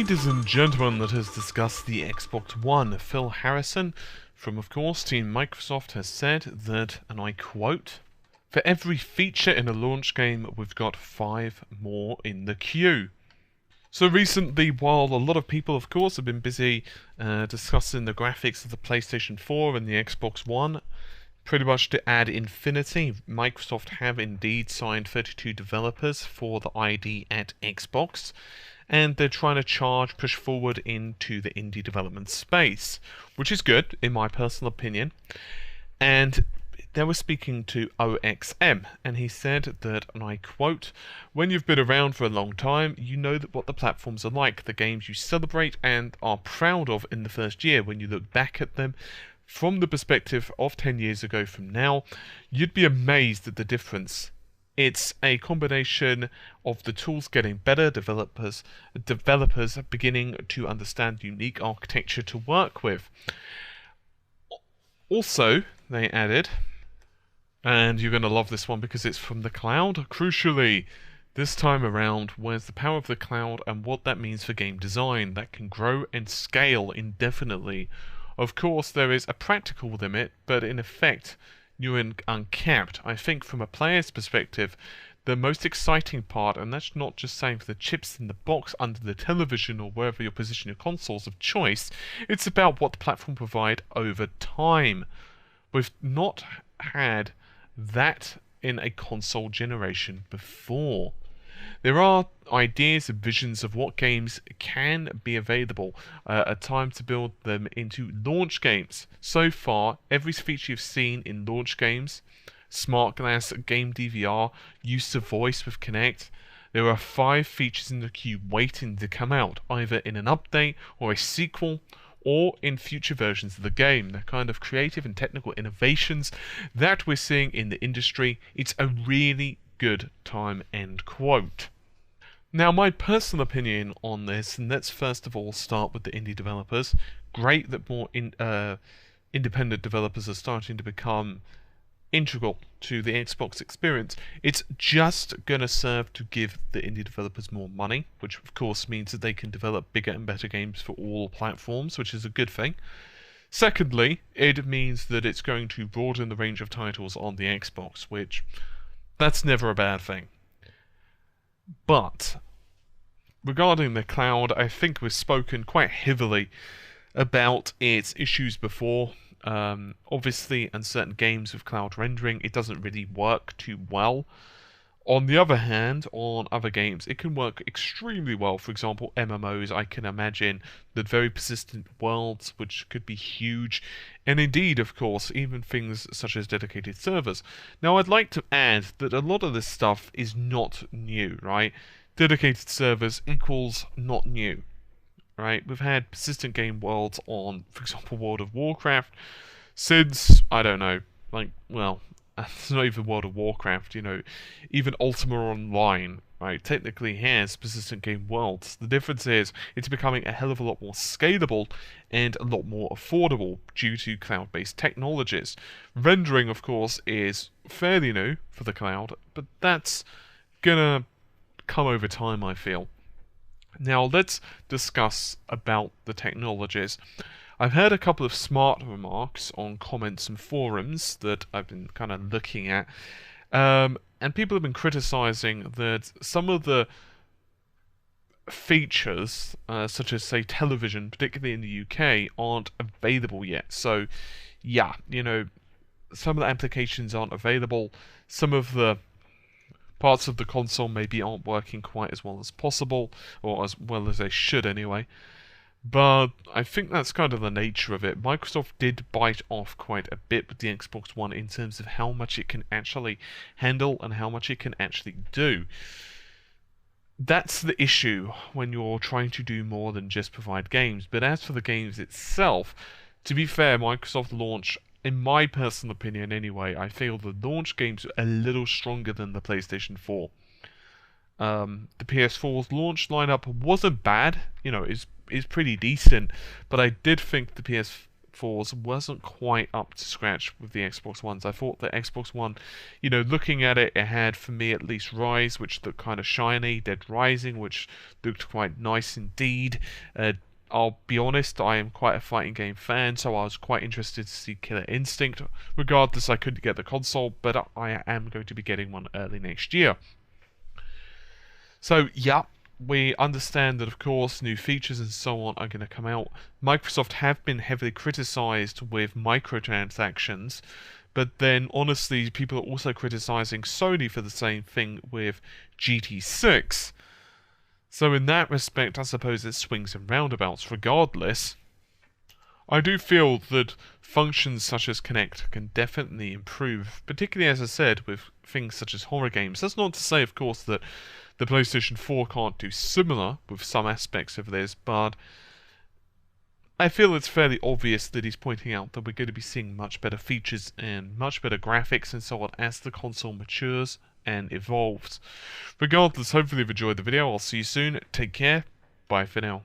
ladies and gentlemen, that has discussed the Xbox One. Phil Harrison from, of course, Team Microsoft has said that, and I quote, "For every feature in a launch game, we've got 5 more in the queue." So recently, while a lot of people, of course, have been busy discussing the graphics of the PlayStation 4 and the Xbox One, pretty much to add infinity, Microsoft have indeed signed 32 developers for the ID at Xbox, and they're trying to push forward into the indie development space, which is good, in my personal opinion. And they were speaking to OXM, and he said that, and I quote, "When you've been around for a long time, you know that what the platforms are like, the games you celebrate and are proud of in the first year. When you look back at them from the perspective of 10 years ago from now, you'd be amazed at the difference. It's a combination of the tools getting better, developers beginning to understand unique architecture to work with." Also, they added, and you're going to love this one because it's from the cloud, "Crucially, this time around, where's the power of the cloud and what that means for game design that can grow and scale indefinitely. Of course, there is a practical limit, but in effect, you're uncapped. I think from a player's perspective, the most exciting part, and that's not just saying for the chips in the box under the television or wherever you position your consoles of choice, it's about what the platform provide over time. We've not had that in a console generation before. There are ideas and visions of what games can be available, a time to build them into launch games. So far, every feature you've seen in launch games, Smart Glass, Game DVR, use of voice with Kinect, there are 5 features in the queue waiting to come out, either in an update or a sequel, or in future versions of the game. The kind of creative and technical innovations that we're seeing in the industry, it's a really good time," end quote. Now, my personal opinion on this, and let's first of all start with the indie developers. Great that more independent developers are starting to become integral to the Xbox experience. It's just going to serve to give the indie developers more money, which of course means that they can develop bigger and better games for all platforms, which is a good thing. Secondly, it means that it's going to broaden the range of titles on the Xbox, which that's never a bad thing. But regarding the cloud, I think we've spoken quite heavily about its issues before. Obviously, in certain games with cloud rendering, it doesn't really work too well. On the other hand, on other games, it can work extremely well. For example, MMOs, I can imagine the very persistent worlds, which could be huge. And indeed, of course, even things such as dedicated servers. Now, I'd like to add that a lot of this stuff is not new, right? Dedicated servers equals not new, right? We've had persistent game worlds on, for example, World of Warcraft since, I don't know, it's not even World of Warcraft, even Ultima Online, right, technically has persistent game worlds. The difference is it's becoming a hell of a lot more scalable and a lot more affordable due to cloud-based technologies. Rendering, of course, is fairly new for the cloud, but that's gonna come over time, I feel. Now, let's discuss about the technologies. I've heard a couple of smart remarks on comments and forums that I've been kind of looking at, and people have been criticizing that some of the features, such as, say, television, particularly in the UK, aren't available yet. So, yeah, some of the applications aren't available. Some of the parts of the console maybe aren't working quite as well as possible, or as well as they should anyway. But I think that's kind of the nature of it. Microsoft did bite off quite a bit with the Xbox One in terms of how much it can actually handle and how much it can actually do. That's the issue when you're trying to do more than just provide games. But as for the games itself, to be fair, Microsoft launch, in my personal opinion anyway, I feel the launch games are a little stronger than the PlayStation 4. The PS4's launch lineup wasn't bad, is pretty decent, but I did think the 4s wasn't quite up to scratch with the Xbox Ones. I thought the Xbox One, you know, looking at it, it had, for me at least, Rise, which looked kind of shiny, Dead Rising, which looked quite nice indeed. I'll be honest, I am quite a fighting game fan, so I was quite interested to see Killer Instinct. Regardless, I couldn't get the console, but I am going to be getting one early next year. So, yeah, we understand that, of course, new features and so on are going to come out. Microsoft have been heavily criticized with microtransactions, but then, honestly, people are also criticizing Sony for the same thing with GT6. So in that respect, I suppose it swings and roundabouts. Regardless, I do feel that functions such as Kinect can definitely improve, particularly, as I said, with things such as horror games. That's not to say, of course, that the PlayStation 4 can't do similar with some aspects of this, but I feel it's fairly obvious that he's pointing out that we're going to be seeing much better features and much better graphics and so on as the console matures and evolves. Regardless, hopefully you've enjoyed the video. I'll see you soon. Take care. Bye for now.